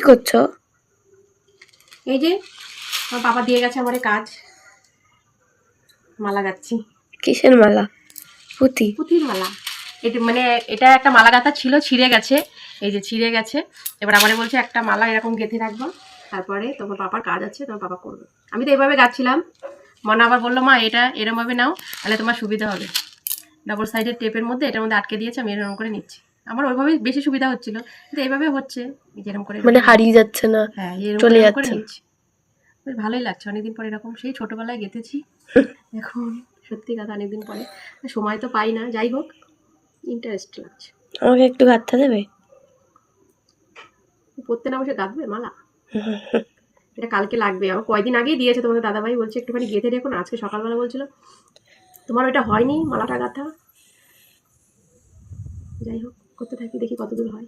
করছো? এই যে আমার বাবা দিয়ে গেছে আমার কাজ, মালা গাচ্ছি। কিসের মালা? পুঁতি? পুঁতির মালা। এটা মানে এটা একটা মালা গাঁথা ছিল, ছিঁড়ে গেছে, এই যে ছিঁড়ে গেছে। এবার আমারে বলছে একটা মালা এরকম গেঁথে রাখবো, তারপরে তোমার পাপার কাজ আছে, তোমার পাপা করবে। আমি তো এইভাবে গাচ্ছিলাম, মনে আবার বললো মা এটা এরমভাবে নাও, তাহলে তোমার সুবিধা হবে। ডাবল সাইডের টেপের মধ্যে এটার মধ্যে আটকে দিয়েছে, আমি এরকম করে নিচ্ছি। আমার ওইভাবেই বেশি সুবিধা হচ্ছিল, কিন্তু এইভাবে হচ্ছে যেরকম করে। মানে হারিয়ে যাচ্ছে না? হ্যাঁ, এরকম চলে করে যাচ্ছে? নিচ্ছি। বেশ ভালোই লাগছে, অনেকদিন পরে এরকম, সেই ছোটবেলায় গেঁথেছি। এখন সত্যি কথা অনেকদিন পরে, সময় তো পাই না, যাই হোক ইন্টারেস্ট লাগছে। আমাকে একটু গাঁথতে দেবে? পড়তে না বসে গাঁথবে মালা? এটা কালকে লাগবে, আমার কয়দিন আগেই দিয়েছে তোমাদের দাদাভাই, বলছে একটুখানি গেঁথে দেখো না। আজকে সকালবেলা বলছিল তোমার ওইটা হয়নি মালাটা গাঁথা। যাই হোক করতে থাকি, দেখি কতদূর হয়।